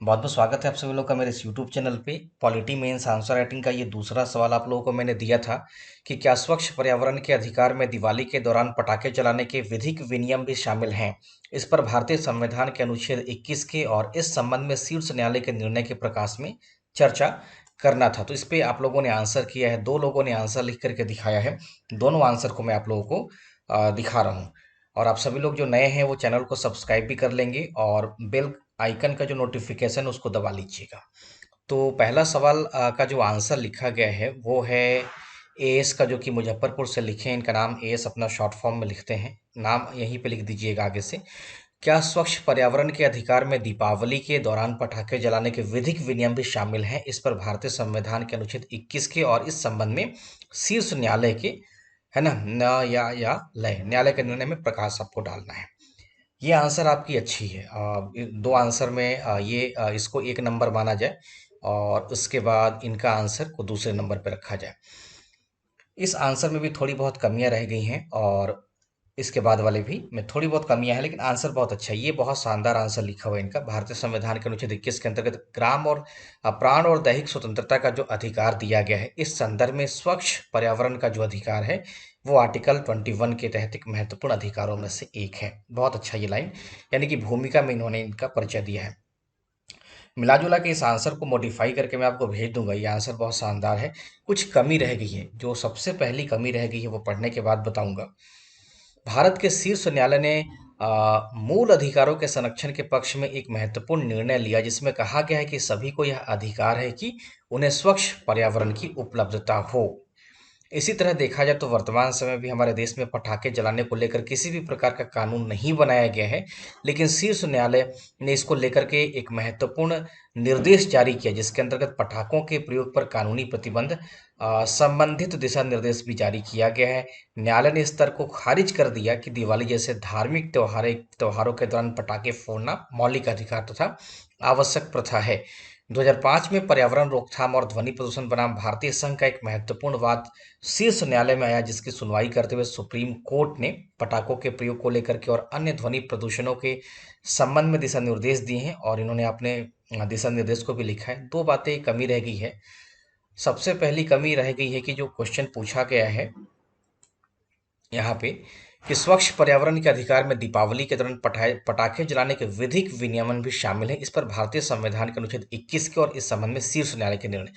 बहुत बहुत स्वागत है आप सभी लोग का मेरे इस यूट्यूब चैनल पे। पॉलिटी मेंस आंसर राइटिंग का ये दूसरा सवाल आप लोगों को मैंने दिया था कि क्या स्वच्छ पर्यावरण के अधिकार में दिवाली के दौरान पटाखे चलाने के विधिक विनियम भी शामिल हैं। इस पर भारतीय संविधान के अनुच्छेद 21 के और इस संबंध में शीर्ष न्यायालय के निर्णय के प्रकाश में चर्चा करना था। तो इस पे आप लोगों ने आंसर किया है, दो लोगों ने आंसर लिख करके दिखाया है। दोनों आंसर को मैं आप लोगों को दिखा रहा हूँ। और आप सभी लोग जो नए हैं वो चैनल को सब्सक्राइब भी कर लेंगे और बेल आइकन का जो नोटिफिकेशन उसको दबा लीजिएगा। तो पहला सवाल का जो आंसर लिखा गया है वो है एएस का, जो कि मुजफ्फरपुर से लिखे हैं। इनका नाम एएस अपना शॉर्ट फॉर्म में लिखते हैं, नाम यहीं पे लिख दीजिएगा आगे से। क्या स्वच्छ पर्यावरण के अधिकार में दीपावली के दौरान पटाखे जलाने के विधिक विनियम भी शामिल हैं। इस पर भारतीय संविधान के अनुच्छेद 21 के और इस संबंध में शीर्ष न्यायालय के, है ना, या लय न्यायालय के निर्णय में प्रकाश आपको डालना है। ये आंसर आपकी अच्छी है। दो आंसर में इसको एक नंबर माना जाए और उसके बाद इनका आंसर को दूसरे नंबर पे रखा जाए। इस आंसर में भी थोड़ी बहुत कमियां रह गई हैं और इसके बाद वाले भी में थोड़ी बहुत कमियां हैं, लेकिन आंसर बहुत अच्छा है। ये बहुत शानदार आंसर लिखा हुआ है इनका। भारतीय संविधान के अनुच्छेद 21 के अंतर्गत ग्राम और प्राण और दैहिक स्वतंत्रता का जो अधिकार दिया गया है, इस संदर्भ में स्वच्छ पर्यावरण का जो अधिकार है वो आर्टिकल 21 के तहत एक महत्वपूर्ण अधिकारों में से एक है। बहुत अच्छा ये लाइन, यानी कि भूमिका में इन्होंने इनका परिचय दिया है। मिला जुला के इस आंसर को मॉडिफाई करके मैं आपको भेज दूंगा। ये आंसर बहुत शानदार है। कुछ कमी रह गई है, जो सबसे पहली कमी रह गई है वो पढ़ने के बाद बताऊंगा। भारत के शीर्ष न्यायालय ने मूल अधिकारों के संरक्षण के पक्ष में एक महत्वपूर्ण निर्णय लिया, जिसमें कहा गया है कि सभी को यह अधिकार है कि उन्हें स्वच्छ पर्यावरण की उपलब्धता हो। इसी तरह देखा जाए तो वर्तमान समय भी हमारे देश में पटाखे जलाने को लेकर किसी भी प्रकार का कानून नहीं बनाया गया है, लेकिन शीर्ष न्यायालय ने इसको लेकर के एक महत्वपूर्ण निर्देश जारी किया, जिसके अंतर्गत पटाखों के प्रयोग पर कानूनी प्रतिबंध संबंधित दिशा निर्देश भी जारी किया गया है। न्यायालय ने इस तर्क को खारिज कर दिया कि दिवाली जैसे धार्मिक त्योहारों के दौरान पटाखे फोड़ना मौलिक अधिकार तथा आवश्यक प्रथा है। 2005 में पर्यावरण रोकथाम और ध्वनि प्रदूषण बनाम भारतीय संघ का एक महत्वपूर्ण वाद शीर्ष न्यायालय में आया, जिसकी सुनवाई करते हुए सुप्रीम कोर्ट ने पटाखों के प्रयोग को लेकर के और अन्य ध्वनि प्रदूषणों के संबंध में दिशा निर्देश दिए हैं, और इन्होंने अपने दिशा निर्देश को भी लिखा है। दो बातें कमी रह गई है। सबसे पहली कमी रह गई है कि जो क्वेश्चन पूछा गया है यहाँ पे कि स्वच्छ पर्यावरण के अधिकार में दीपावली के दौरान पटाखे जलाने के विधिक विनियमन भी शामिल है। इस पर भारतीय संविधान के अनुच्छेद 21 के और इस संबंध में शीर्ष न्यायालय के निर्णय।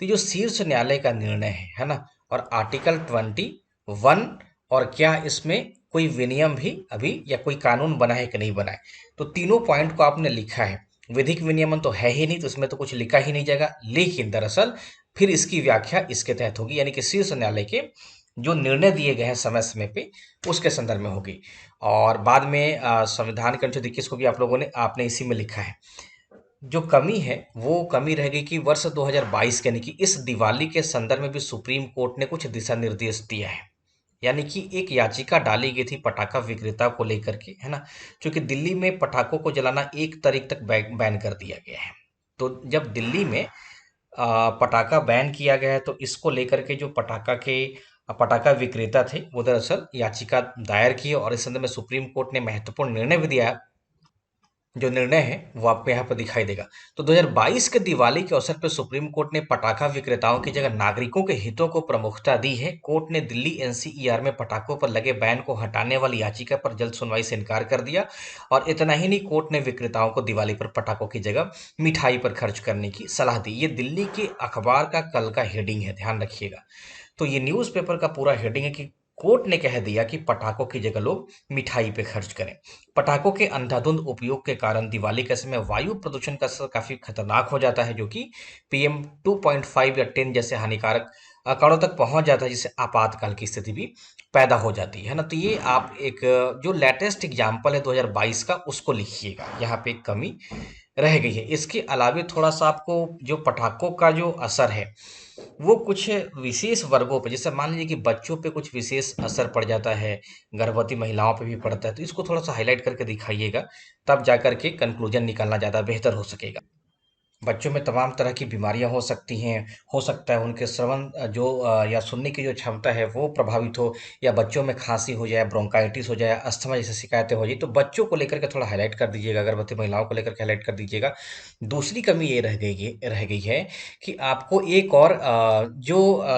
तो जो शीर्ष न्यायालय का निर्णय है ना, और आर्टिकल 21, और क्या इसमें कोई विनियम भी अभी या कोई कानून बना है कि नहीं बना है, तो तीनों पॉइंट को आपने लिखा है। विधिक विनियमन तो है ही नहीं, तो इसमें तो कुछ लिखा ही नहीं जाएगा, लेकिन दरअसल फिर इसकी व्याख्या इसके तहत होगी, यानी कि शीर्ष न्यायालय के जो निर्णय दिए गए हैं समय समय पे उसके संदर्भ में होगी। और बाद में संविधान के अनुच्छेद 21 को भी आप लोगों ने आपने इसी में लिखा है। जो कमी है वो कमी रह गई कि वर्ष 2022 के, यानी कि इस दिवाली के संदर्भ में भी सुप्रीम कोर्ट ने कुछ दिशा निर्देश दिया है। यानी कि एक याचिका डाली गई थी पटाखा विक्रेता को लेकर के, है ना, क्योंकि दिल्ली में पटाखों को जलाना 1 तारीख तक बैन कर दिया गया है। तो जब दिल्ली में पटाखा बैन किया गया है, तो इसको लेकर के जो पटाखा विक्रेता थे वो दरअसल याचिका दायर की, और इस संदर्भ में सुप्रीम कोर्ट ने महत्वपूर्ण निर्णय भी दिया है। जो निर्णय है वो आपको यहाँ पर दिखाई देगा। तो 2022 के दिवाली के अवसर पर सुप्रीम कोर्ट ने पटाखा विक्रेताओं की जगह नागरिकों के हितों को प्रमुखता दी है। कोर्ट ने दिल्ली एनसीईआर में पटाखों पर लगे बैन को हटाने वाली याचिका पर जल्द सुनवाई से इनकार कर दिया। और इतना ही नहीं, कोर्ट ने विक्रेताओं को दिवाली पर पटाखों की जगह मिठाई पर खर्च करने की सलाह दी। ये दिल्ली के अखबार का कल का हेडिंग है, ध्यान रखिएगा। तो ये न्यूज़पेपर का पूरा हेडिंग है कि कोर्ट ने कह दिया कि पटाखों की जगह लोग मिठाई पे खर्च करें। पटाखों के अंधाधुंध उपयोग के कारण दिवाली के समय वायु प्रदूषण का स्तर काफी खतरनाक हो जाता है, जो कि पीएम 2.5 या 10 जैसे हानिकारक कणों तक पहुंच जाता है, जिससे आपातकाल की स्थिति भी पैदा हो जाती है ना। तो ये आप एक जो लेटेस्ट एग्जाम्पल है 2022 का उसको लिखिएगा, यहाँ पे एक कमी रह गई है। इसके अलावे थोड़ा सा आपको जो पटाखों का जो असर है वो कुछ विशेष वर्गों पे, जैसे मान लीजिए कि बच्चों पे कुछ विशेष असर पड़ जाता है, गर्भवती महिलाओं पे भी पड़ता है, तो इसको थोड़ा सा हाईलाइट करके दिखाइएगा, तब जा करके कंक्लूजन निकालना ज़्यादा बेहतर हो सकेगा। बच्चों में तमाम तरह की बीमारियां हो सकती हैं। हो सकता है उनके श्रवण या सुनने की जो क्षमता है वो प्रभावित हो, या बच्चों में खांसी हो जाए, ब्रोंकाइटिस हो जाए, अस्थमा जैसी शिकायतें हो जाए, तो बच्चों को लेकर के थोड़ा हाईलाइट कर दीजिएगा, गर्भवती महिलाओं को लेकर के हाईलाइट कर दीजिएगा। दूसरी कमी ये रह गई है कि आपको एक और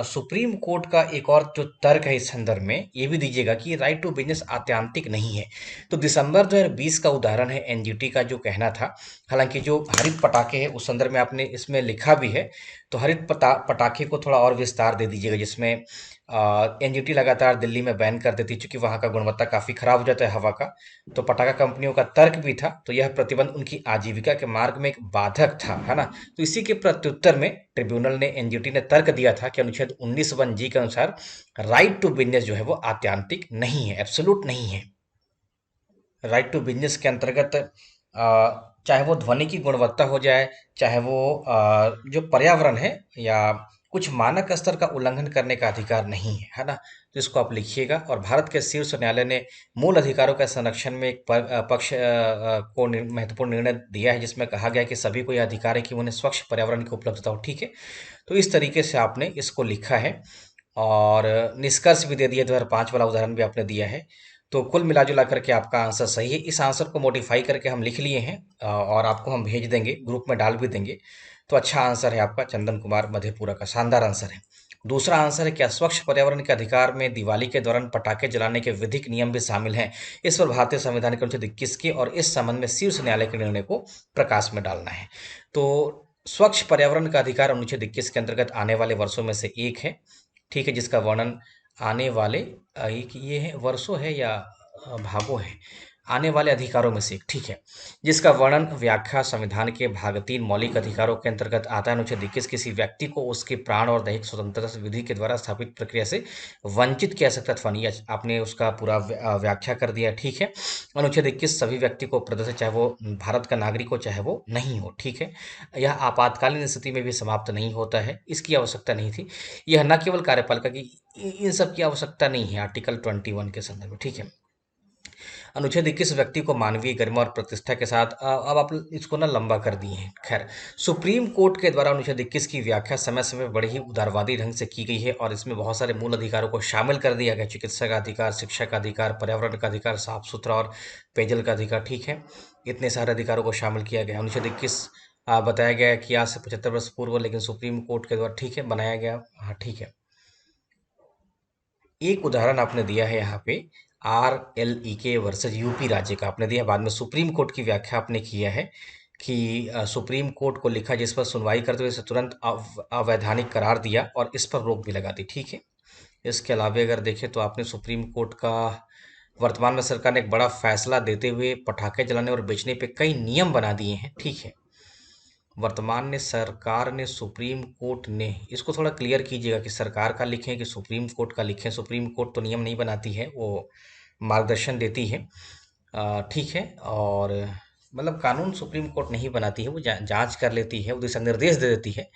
सुप्रीम कोर्ट का एक और जो तर्क है इस संदर्भ में, ये भी दीजिएगा कि राइट टू बिजनेस आत्यांतिक नहीं है। तो दिसंबर 2020 का उदाहरण है एनजीटी का, जो कहना था। हालांकि जो हरित पटाखे हैं उस संदर्भ में आपने इसमें लिखा भी है, तो हरित पटाखे को थोड़ा और विस्तार दे दीजिएगा, जिसमें एनजीटी लगातार दिल्ली में बैन कर देती, चूंकि वहां का गुणवत्ता काफी खराब हो जाता है हवा का। तो पटाखा कंपनियों का तर्क भी था, तो यह प्रतिबंध उनकी आजीविका के मार्ग में एक बाधक था, है ना। तो इसी के प्रत्युत्तर में ट्रिब्यूनल ने, एनजीटी ने तर्क दिया था कि अनुच्छेद 19(1) के अनुसार राइट टू बिजनेस जो है वो आत्यांतिक नहीं है, एब्सोल्यूट नहीं है। राइट टू बिजनेस के अंतर्गत चाहे वो ध्वनि की गुणवत्ता हो जाए, चाहे वो जो पर्यावरण है, या कुछ मानक स्तर का उल्लंघन करने का अधिकार नहीं है, है ना। तो इसको आप लिखिएगा। और भारत के शीर्ष न्यायालय ने मूल अधिकारों के संरक्षण में एक पक्ष को महत्वपूर्ण निर्णय दिया है, जिसमें कहा गया है कि सभी को यह अधिकार है कि उन्हें स्वच्छ पर्यावरण की उपलब्धता हो, ठीक है। तो इस तरीके से आपने इसको लिखा है, और निष्कर्ष भी दे दिया, 2005 वाला उदाहरण भी आपने दिया है। तो कुल मिला जुला करके आपका आंसर सही है। इस आंसर को मॉडिफाई करके हम लिख लिए हैं, और आपको हम भेज देंगे, ग्रुप में डाल भी देंगे। तो अच्छा आंसर है आपका, चंदन कुमार मधेपुरा का शानदार आंसर है। दूसरा आंसर है, क्या स्वच्छ पर्यावरण के अधिकार में दिवाली के दौरान पटाखे जलाने के विधिक नियम भी शामिल हैं? इस पर भारतीय संविधान के अनुच्छेद 21 के और इस संबंध में शीर्ष न्यायालय के निर्णय को प्रकाश में डालना है। तो स्वच्छ पर्यावरण का अधिकार अनुच्छेद 21 के अंतर्गत आने वाले वर्षों में से एक है, ठीक है, जिसका वर्णन आने वाले एक ये है, वर्षों है या भागों है, आने वाले अधिकारों में से एक, ठीक है, जिसका वर्णन व्याख्या संविधान के भाग 3 मौलिक अधिकारों के अंतर्गत आता है। अनुच्छेद 21 किसी व्यक्ति को उसके प्राण और दैहिक स्वतंत्रता से विधि के द्वारा स्थापित प्रक्रिया से वंचित किया सकता है, फनी आपने उसका पूरा व्याख्या कर दिया, ठीक है। अनुच्छेद 21 सभी व्यक्ति को प्रदर्शित, चाहे वो भारत का नागरिक हो चाहे वो नहीं हो, ठीक है। यह आपातकालीन स्थिति में भी समाप्त नहीं होता है, इसकी आवश्यकता नहीं थी। यह न केवल कार्यपालिका की, इन सब की आवश्यकता नहीं है आर्टिकल 21 के संदर्भ में, ठीक है। अनुच्छेद 21 व्यक्ति को मानवीय गरिमा और प्रतिष्ठा के साथ, अब आप इसको ना लंबा कर दिए हैं, खैर। सुप्रीम कोर्ट के द्वारा अनुच्छेद 21 की व्याख्या समय समय पर बड़े ही उदारवादी ढंग से की गई है, और इसमें बहुत सारे मूल अधिकारों को शामिल कर दिया गया। चिकित्सा का अधिकार, शिक्षा का अधिकार, पर्यावरण का अधिकार, साफ सुथरा और पेयजल का अधिकार, ठीक है। इतने सारे अधिकारों को शामिल किया गया। अनुच्छेद 21 बताया गया है कि आज से 75 वर्ष पूर्व, लेकिन सुप्रीम कोर्ट के द्वारा, ठीक है, बनाया गया, हाँ ठीक है। एक उदाहरण आपने दिया है यहाँ पे, RLE के वर्सेज यूपी राज्य का आपने दिया, बाद में सुप्रीम कोर्ट की व्याख्या आपने किया है कि सुप्रीम कोर्ट को लिखा, जिस पर सुनवाई करते हुए इसे तुरंत अवैधानिक करार दिया और इस पर रोक भी लगा दी, ठीक है। इसके अलावा अगर देखें तो आपने सुप्रीम कोर्ट का, वर्तमान में सरकार ने एक बड़ा फैसला देते हुए पटाखे जलाने और बेचने पे कई नियम बना दिए हैं, ठीक है। वर्तमान में सरकार ने, सुप्रीम कोर्ट ने, इसको थोड़ा क्लियर कीजिएगा कि सरकार का लिखें कि सुप्रीम कोर्ट का लिखें। सुप्रीम कोर्ट तो नियम नहीं बनाती है, वो मार्गदर्शन देती है, ठीक है। और मतलब कानून सुप्रीम कोर्ट नहीं बनाती है, वो जांच कर लेती है, वो दिशा निर्देश दे देती है।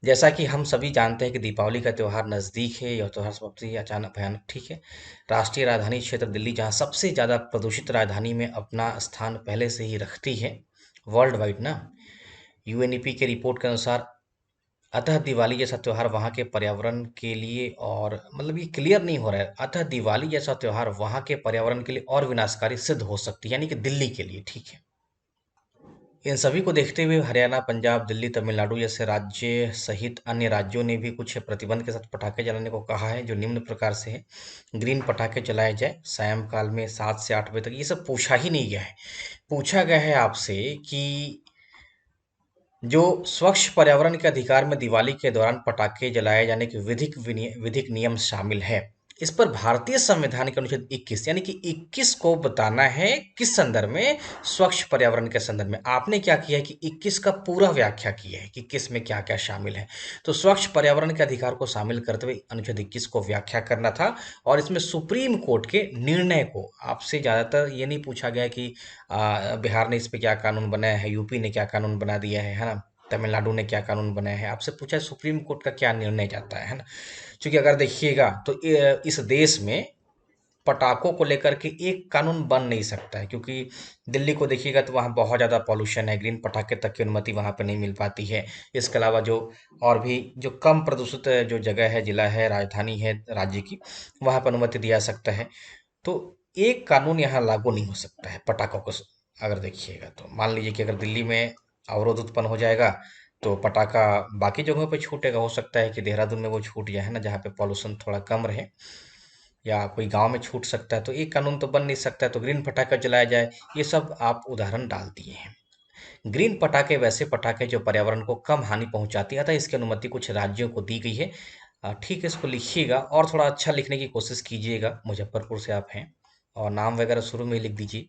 जैसा कि हम सभी जानते हैं कि दीपावली का त्यौहार नज़दीक है, यह त्यौहार समाप्ति अचानक भयानक, ठीक है। राष्ट्रीय राजधानी क्षेत्र दिल्ली, जहाँ सबसे ज़्यादा प्रदूषित राजधानी में अपना स्थान पहले से ही रखती है वर्ल्ड वाइड ना, यूएनईपी के रिपोर्ट के अनुसार, अतः दिवाली जैसा त्योहार वहाँ के पर्यावरण के लिए, और मतलब ये क्लियर नहीं हो रहा है, अतः दिवाली जैसा त्योहार वहाँ के पर्यावरण के लिए और विनाशकारी सिद्ध हो सकती है, यानी कि दिल्ली के लिए, ठीक है। इन सभी को देखते हुए हरियाणा, पंजाब, दिल्ली, तमिलनाडु जैसे राज्य सहित अन्य राज्यों ने भी कुछ प्रतिबंध के साथ पटाखे जलाने को कहा है, जो निम्न प्रकार से है। ग्रीन पटाखे जलाए जाए सायंकाल में 7 से 8 बजे तक, ये सब पूछा ही नहीं गया है। पूछा गया है आपसे कि जो स्वच्छ पर्यावरण के अधिकार में दिवाली के दौरान पटाखे जलाए जाने के विधिक नियम शामिल है। इस पर भारतीय संविधान के अनुच्छेद 21, यानी कि 21 को बताना है, किस संदर्भ में? स्वच्छ पर्यावरण के संदर्भ में। आपने क्या किया है कि 21 का पूरा व्याख्या किया है कि किस में क्या क्या शामिल है। तो स्वच्छ पर्यावरण के अधिकार को शामिल करते हुए अनुच्छेद 21 को व्याख्या करना था, और इसमें सुप्रीम कोर्ट के निर्णय को, आपसे ज्यादातर ये नहीं पूछा गया कि बिहार ने इस पे क्या कानून बनाया है, यूपी ने क्या कानून बना दिया है ना, तमिलनाडु ने क्या कानून बनाया है। आपसे पूछा है सुप्रीम कोर्ट का क्या निर्णय जाता है ना। क्योंकि अगर देखिएगा तो इस देश में पटाखों को लेकर के एक कानून बन नहीं सकता है, क्योंकि दिल्ली को देखिएगा तो वहाँ बहुत ज़्यादा पॉल्यूशन है, ग्रीन पटाखे तक की अनुमति वहाँ पे नहीं मिल पाती है। इसके अलावा जो और भी जो कम प्रदूषित जो जगह है, जिला है, राजधानी है राज्य की, वहाँ पर अनुमति दिया सकता है। तो एक कानून यहाँ लागू नहीं हो सकता है पटाखों को अगर देखिएगा तो। मान लीजिए कि अगर दिल्ली में अवरोध उत्पन्न हो जाएगा तो पटाखा बाकी जगहों पे छूटेगा। हो सकता है कि देहरादून में वो छूट जाए, है ना, जहाँ पे पॉल्यूशन थोड़ा कम रहे, या कोई गांव में छूट सकता है। तो एक कानून तो बन नहीं सकता है, तो ग्रीन पटाखा जलाया जाए, ये सब आप उदाहरण डाल दिए हैं। ग्रीन पटाखे वैसे पटाखे जो पर्यावरण को कम हानि पहुंचाती है, अतः इसकी अनुमति कुछ राज्यों को दी गई है। ठीक है, इसको लिखिएगा और थोड़ा अच्छा लिखने की कोशिश कीजिएगा। मुजफ्फरपुर से आप हैं और नाम वगैरह शुरू में ही लिख दीजिए।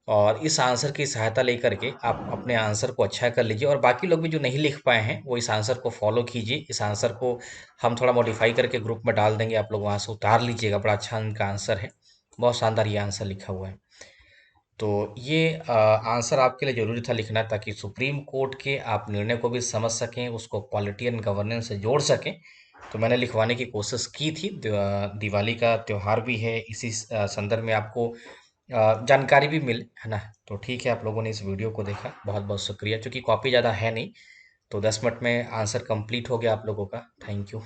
और इस आंसर की सहायता लेकर के आप अपने आंसर को अच्छा कर लीजिए, और बाकी लोग भी जो नहीं लिख पाए हैं वो इस आंसर को फॉलो कीजिए। इस आंसर को हम थोड़ा मॉडिफाई करके ग्रुप में डाल देंगे, आप लोग वहाँ से उतार लीजिएगा। बड़ा अच्छा इनका आंसर है, बहुत शानदार ये आंसर लिखा हुआ है। तो ये आंसर आपके लिए ज़रूरी था लिखना, ताकि सुप्रीम कोर्ट के आप निर्णय को भी समझ सकें, उसको पॉलिटी एंड गवर्नेंस से जोड़ सकें। तो मैंने लिखवाने की कोशिश की थी। दिवाली का त्यौहार भी है, इसी संदर्भ में आपको जानकारी भी मिले, है ना। तो ठीक है, आप लोगों ने इस वीडियो को देखा, बहुत बहुत शुक्रिया। चूँकि कॉपी ज़्यादा है नहीं, तो 10 मिनट में आंसर कंप्लीट हो गया आप लोगों का। Thank you.